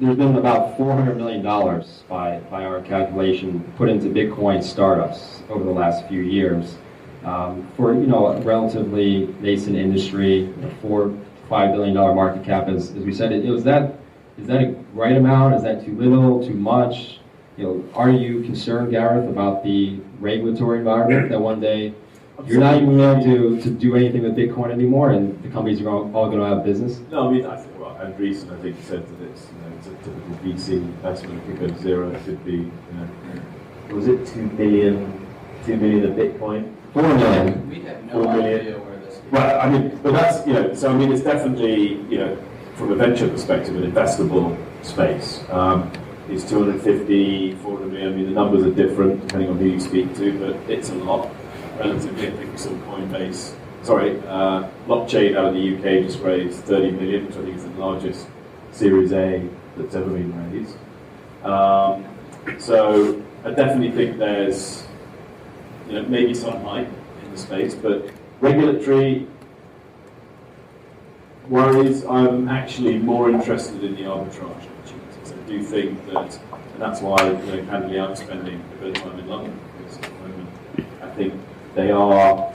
There's been about $400 million by our calculation put into Bitcoin startups over the last few years. For a relatively nascent industry, $4-5 billion market cap, as we said, is that a right amount? Is that too little? Too much? Are you concerned, Gareth, about the regulatory environment that one day you're not even able to do anything with Bitcoin anymore, and the companies are all going to have business? No, I mean, I think, Andreessen, I think, said that it's a typical VC investment. It could go to zero. It could be, was it 2 million of Bitcoin? 4 million. We have no idea where this is. Well, I mean, but that's, so I mean, it's definitely, from a venture perspective, an investable space. It's 250, 400 million. I mean, the numbers are different depending on who you speak to, but it's a lot. Relatively, I think some Coinbase, Blockchain out of the UK just raised 30 million, which I think is the largest Series A that's ever been raised. So I definitely think there's, maybe some hype in the space, but regulatory worries, I'm actually more interested in the arbitrage opportunities. I do think that, and that's why, candidly, I'm spending a bit of time in London, because at the moment, I think they are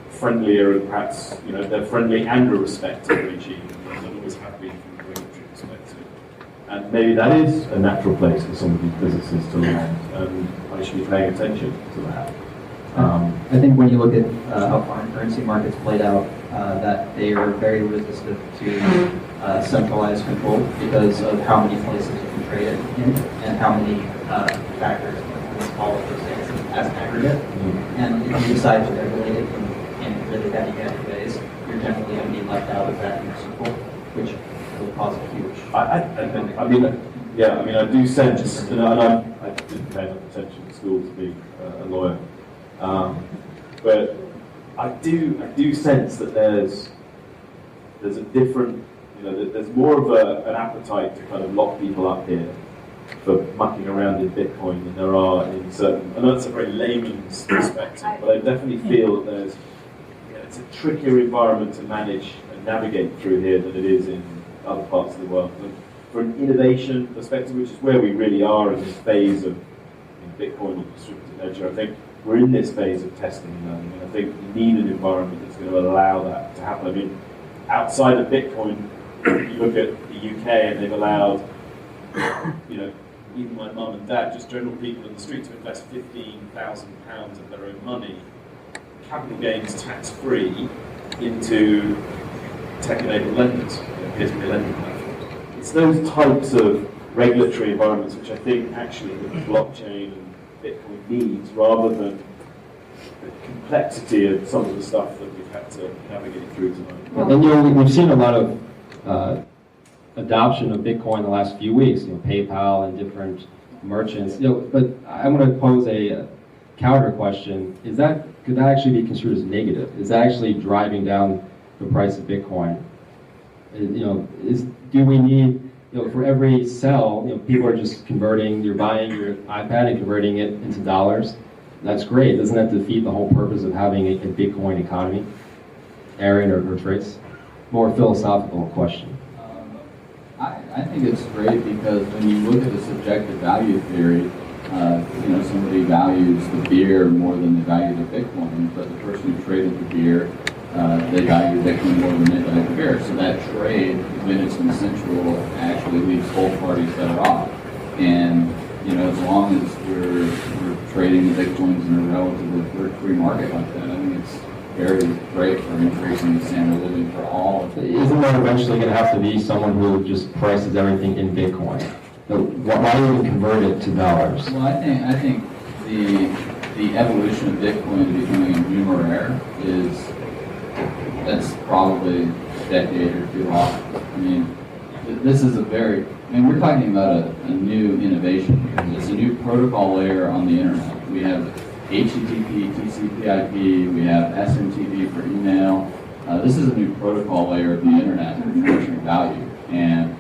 friendlier and perhaps, they're friendly and a respected regime, as I've always have been from a regulatory perspective. And maybe that is a natural place for some of these businesses to land, and I should be paying attention to that. I think when you look at how foreign currency markets played out, that they are very resistant to centralized control because of how many places you can trade it in and how many factors influence all of those things as an aggregate. And if you decide to regulate it in really heavy ways, you're generally going to be left out of that inner circle, which will cause a huge. I do sense, and I didn't pay enough attention to school to be a lawyer, but I do sense that there's a different, there's more of an appetite to kind of lock people up here for mucking around in Bitcoin than there are in certain. I know it's a very layman's perspective, but I definitely feel that there's, it's a trickier environment to manage and navigate through here than it is in other parts of the world. And for an innovation perspective, which is where we really are in this phase of Bitcoin and distributed ledger, I think we're in this phase of testing and learning, and I think we need an environment that's going to allow that to happen. I mean, outside of Bitcoin, you look at the UK and they've allowed, even my mum and dad, just general people in the street, to invest £15,000 of their own money, capital gains tax-free, into tech-enabled lenders, peer-to-peer lending platforms. It's those types of regulatory environments which I think actually the blockchain and Bitcoin needs, rather than the complexity of some of the stuff that we've had to navigate through tonight. And we've seen a lot of adoption of Bitcoin in the last few weeks, PayPal and different merchants. But I'm going to pose a counter question: is that could that actually be construed as negative? Is that actually driving down the price of Bitcoin? Do we need, for every cell, people are just converting, you're buying your iPad and converting it into dollars. That's great. Doesn't that defeat the whole purpose of having a Bitcoin economy? Aaron or Trace? More philosophical question. I think it's great because when you look at the subjective value theory, somebody values the beer more than they value the Bitcoin, but the person who traded the beer, they value Bitcoin more than they value the beer. So that trade, when it's consensual, actually leaves both parties better off. And as long as we're trading the Bitcoins in a relatively free market like that, I think it's very great for increasing the standard of living for all. Isn't there eventually going to have to be someone who just prices everything in Bitcoin? Why do you convert it to dollars? Well, I think the evolution of Bitcoin to becoming a numeraire that's probably a decade or two off. I mean, this is we're talking about a new innovation here. It's a new protocol layer on the internet. We have HTTP, TCP/IP, we have SMTP for email. This is a new protocol layer of the internet for transferring value. And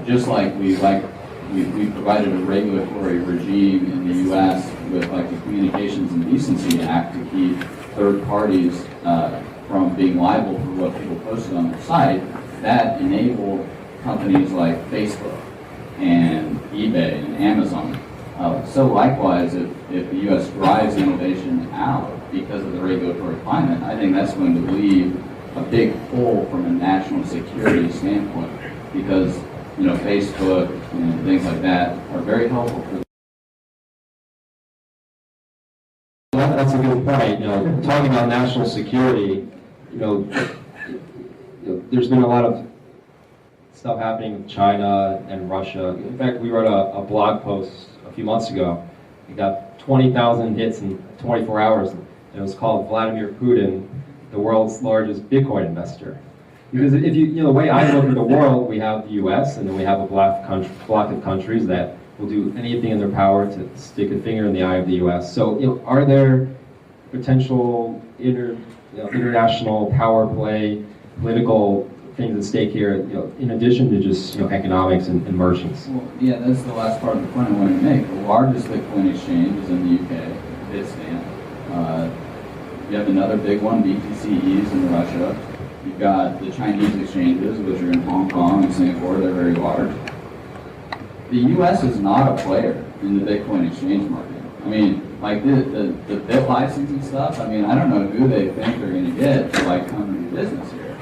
just like we provided a regulatory regime in the U.S. with the Communications and Decency Act to keep third parties from being liable for what people posted on their site, that enabled companies like Facebook and eBay and Amazon. So likewise, if the U.S. drives innovation out because of the regulatory climate, I think that's going to leave a big hole from a national security standpoint, because Facebook and things like that are very helpful for. That's a good point. Talking about national security, there's been a lot of stuff happening with China and Russia. In fact, we wrote a blog post a few months ago. It got 20,000 hits in 24 hours, and it was called Vladimir Putin, the world's largest Bitcoin investor. Because if the way I look at the world, we have the U.S. and then we have a block of countries that will do anything in their power to stick a finger in the eye of the U.S. So, are there potential international power play, political things at stake here, in addition to just economics and merchants? Well, yeah, that's the last part of the point I wanted to make. The largest Bitcoin exchange is in the UK, Bitstamp. You have another big one, BTCE, is in Russia. You've got the Chinese exchanges, which are in Hong Kong and Singapore. They're very large. The U.S. is not a player in the Bitcoin exchange market. I mean, the bit licensing stuff, I don't know who they think they're going to get to come and do business here.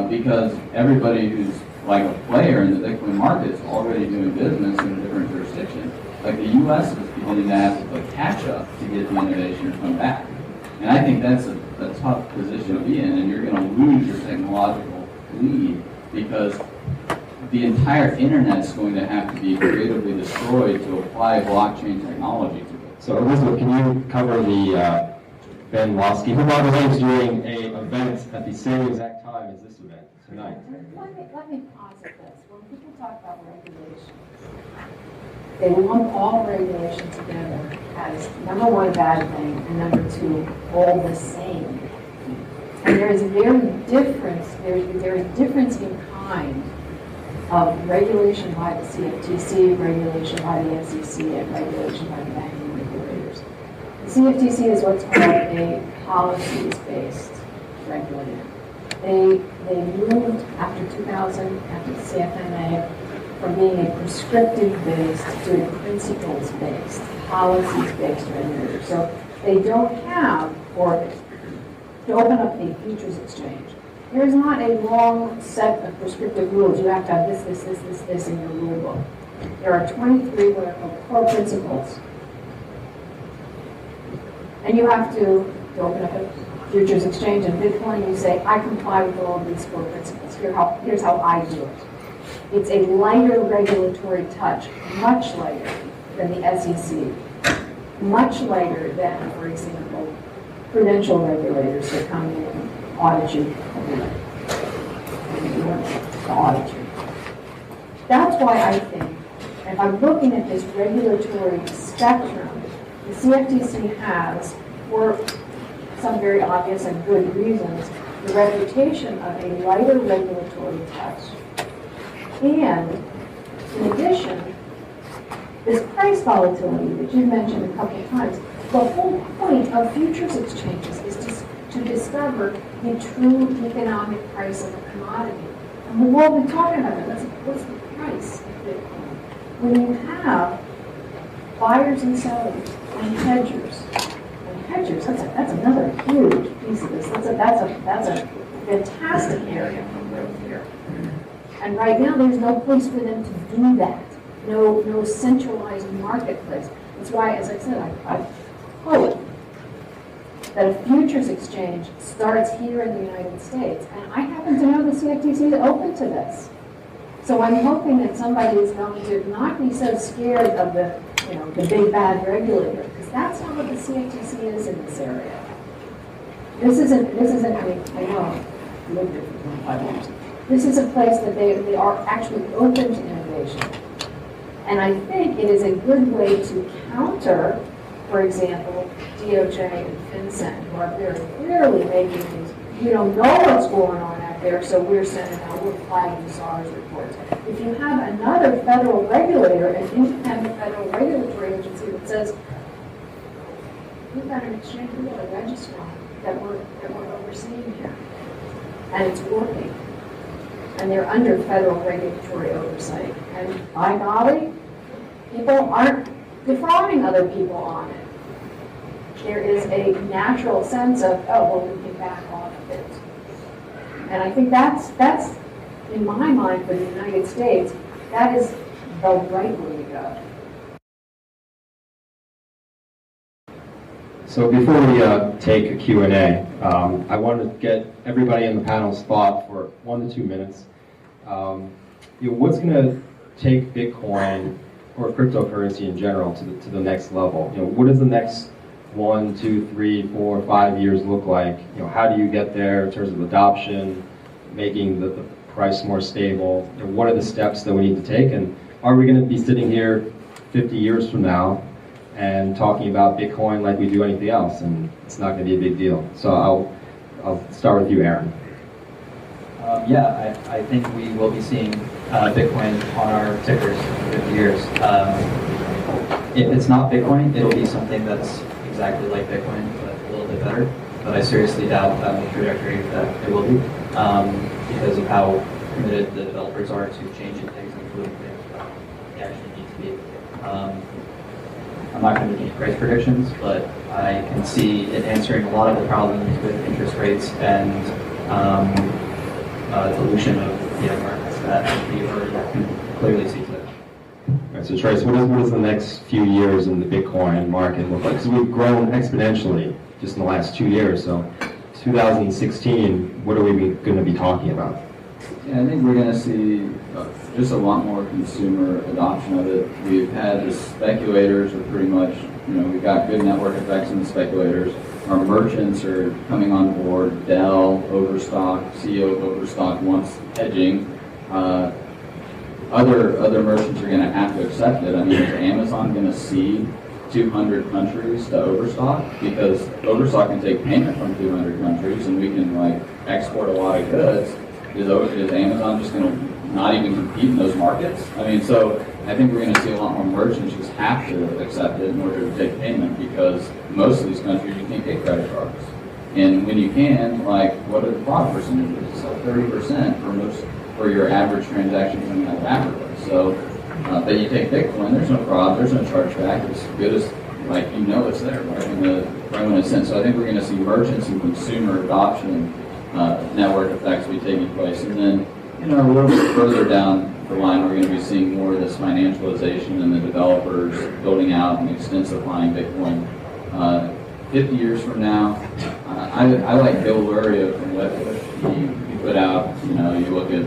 Because everybody who's a player in the Bitcoin market is already doing business in a different jurisdiction. The U.S. is beginning to have to play catch up to get the innovation to come back. And I think that's a tough position to be in, and you're going to lose your technological lead because the entire internet is going to have to be creatively destroyed to apply blockchain technology to it. So Elizabeth, can you cover the Ben Losky, who by the way is doing an event at the same exact time as this event tonight? Let me posit this. When people talk about regulation, they lump all regulation together as number one, bad thing, and number two, all the same. And there is a difference in kind of regulation by the CFTC, regulation by the SEC, and regulation by the banking regulators. The CFTC is what's called a policies-based regulator. They moved after 2000, after the CFMA, from being a prescriptive-based to a principles-based, policies-based regulator. So they don't have, or to open up a futures exchange, there is not a long set of prescriptive rules. You have to have this in your rule book. There are 23 what are called core principles. And you have to open up a futures exchange in Bitcoin, you say, I comply with all of these core principles. Here's how I do it. It's a lighter regulatory touch, much lighter than the SEC, much lighter than, for example, prudential regulators that come in and audit you every day. To audit you. That's why I think, if I'm looking at this regulatory spectrum, the CFTC has, for some very obvious and good reasons, the reputation of a lighter regulatory touch. And in addition, this price volatility that you mentioned a couple of times, the whole point of futures exchanges is to discover the true economic price of a commodity. And we've all been talking about it. What's the price of Bitcoin? When you have buyers and sellers and hedgers, that's another huge piece of this. That's a fantastic area for growth here. And right now, there's no place for them to do that. No centralized marketplace. That's why, as I said, I hope that a futures exchange starts here in the United States. And I happen to know the CFTC is open to this. So I'm hoping that somebody is going to not be so scared of the big bad regulator, because that's not what the CFTC is in this area. This isn't. I know I've lived here for 25 years. This is a place that they are actually open to innovation. And I think it is a good way to counter, for example, DOJ and FinCEN, who are very clearly making these, you don't know what's going on out there, so we're sending out, we're flagging SARS reports. If you have another federal regulator, an independent federal regulatory agency that says, we've got an exchange, we've got a registrar that we're overseeing here, and it's working. And they're under federal regulatory oversight. And by golly, people aren't defrauding other people on it. There is a natural sense of, oh, well, we can back off of it. And I think that's in my mind, for the United States, that is the right way to go. So before we take a Q&A, I want to get everybody in the panel's thought for 1 to 2 minutes. What's going to take Bitcoin or cryptocurrency in general to the next level? What does the next 1, 2, 3, 4, 5 years look like? How do you get there in terms of adoption, making the price more stable? What are the steps that we need to take? And are we going to be sitting here 50 years from now and talking about Bitcoin like we do anything else, and it's not going to be a big deal? So I'll start with you, Aaron. I think we will be seeing Bitcoin on our tickers in 50 years. If it's not Bitcoin, it'll be something that's exactly like Bitcoin, but a little bit better. But I seriously doubt the trajectory that it will be, because of how committed the developers are to changing things and improving things they actually need to be. I'm not going to make price predictions, but I can see it answering a lot of the problems with interest rates and dilution of the markets that we already can clearly see today. Right, so Trace, what does the next few years in the Bitcoin market look like? Because we've grown exponentially just in the last 2 years. So 2016, what are we going to be talking about? Yeah, I think we're going to see just a lot more consumer adoption of it. We've had the speculators are pretty much, we've got good network effects in the speculators. Our merchants are coming on board. Dell, Overstock, CEO of Overstock wants hedging. Other merchants are going to have to accept it. I mean, is Amazon going to cede 200 countries to Overstock? Because Overstock can take payment from 200 countries and we can export a lot of goods. Is Amazon just going to not even compete in those markets? I mean, so I think we're going to see a lot more merchants just have to accept it in order to take payment, because most of these countries you can't get credit cards. And when you can, what are the fraud percentages? It's 30% for your average transaction coming out of Africa. So, but you take Bitcoin, there's no fraud, there's no chargeback. It's good as, it's there, right in the sense. So I think we're going to see merchants and consumer adoption network effects be taking place. And then, a little bit further down the line, we're going to be seeing more of this financialization and the developers building out and extensifying Bitcoin. 50 years from now, I like Bill Luria from Wedbush. He put out, you look at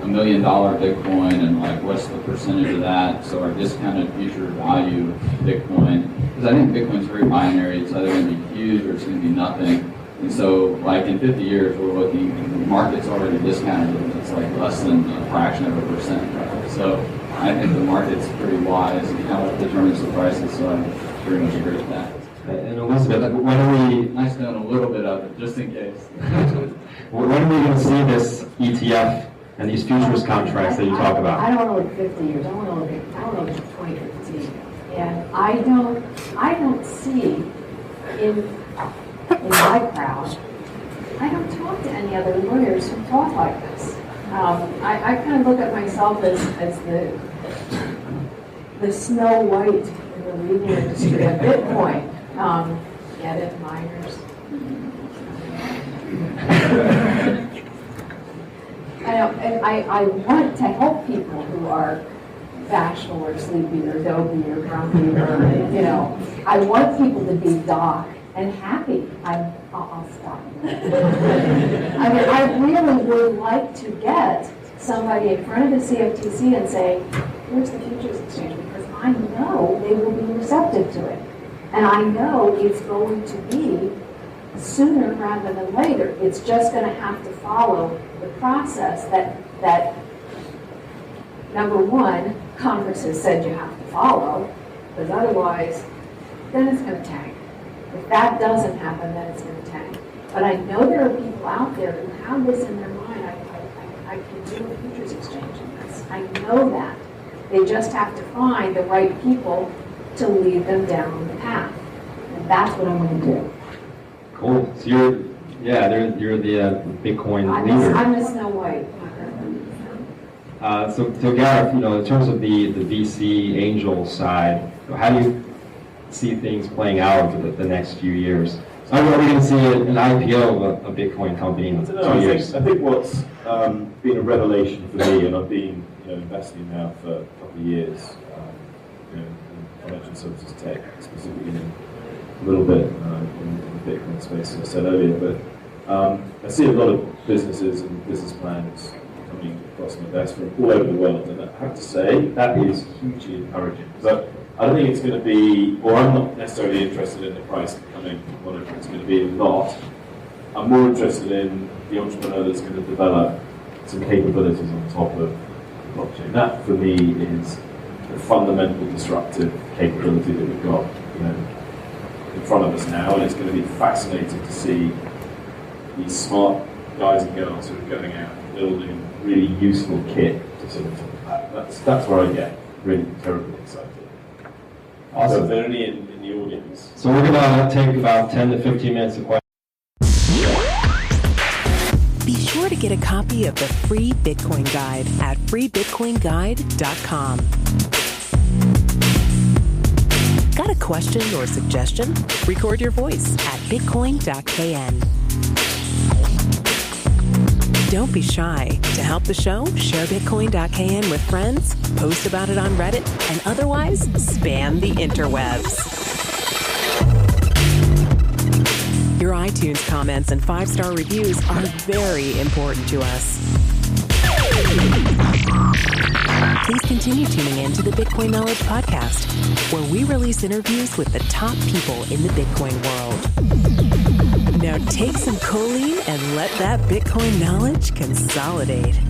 $1 million Bitcoin and what's the percentage of that, so our discounted future value of Bitcoin, because I think Bitcoin's very binary. It's either going to be huge or it's going to be nothing. And so, in 50 years, we're looking, the market's already discounted, and it's less than a fraction of a percent. Right? So I think the market's pretty wise in how it determines the prices, so I pretty much agree with that. And Elizabeth, when are we? Nice to know a little bit of it, just in case. When are we going to see this ETF and these futures contracts that you talk I about? don't want to look 50 years. I want to look 2015. And I don't see in my crowd, I don't talk to any other lawyers who talk like this. I kind of look at myself as the Snow White in the legal industry of Bitcoin. Get it, miners? I want to help people who are bashful or sleepy or dopey or grumpy or, you know, I want people to be doc and happy. I'll stop. I mean, I really would like to get somebody in front of the CFTC and say, here's the futures exchange, because I know they will be receptive to it. And I know it's going to be sooner rather than later. It's just going to have to follow the process that number one, Congress has said you have to follow, because otherwise, then it's going to tank. If that doesn't happen, then it's going to tank. But I know there are people out there who have this in their mind. I can do a futures exchange in this. I know that. They just have to find the right people to lead them down the path. And that's what I'm going to do. Cool. So you're the Bitcoin leader. I'm the Snow White. So Gareth, in terms of the VC angel side, how do you see things playing out over the next few years? So are we going to see an IPO of a Bitcoin company in 2 years? I think what's been a revelation for me, and I've been investing now for a couple of years, in financial services tech, specifically in a little bit in the Bitcoin space, as I said earlier, but I see a lot of businesses and business plans coming across my desk from all over the world, and I have to say that is hugely encouraging. Because I don't think it's going to be, or I'm not necessarily interested in the price coming, whether it's going to be or not. I'm more interested in the entrepreneur that's going to develop some capabilities on top of blockchain. That, for me, is the fundamental disruptive capability that we've got, in front of us now, and it's going to be fascinating to see these smart guys and girls who are going out and building really useful kit to sort of that's where I get really terribly excited. Awesome. So if there are any in the audience. So we're going to take about 10 to 15 minutes of questions. Be sure to get a copy of the free Bitcoin Guide at freebitcoinguide.com. Got a question or suggestion? Record your voice at bitcoin.kn. Don't be shy. To help the show, share bitcoin.kn with friends, post about it on Reddit, and otherwise spam the interwebs. Your iTunes comments and 5-star reviews are very important to us. Please continue tuning in to the Bitcoin Knowledge Podcast, where we release interviews with the top people in the Bitcoin world. Now take some choline and let that Bitcoin knowledge consolidate.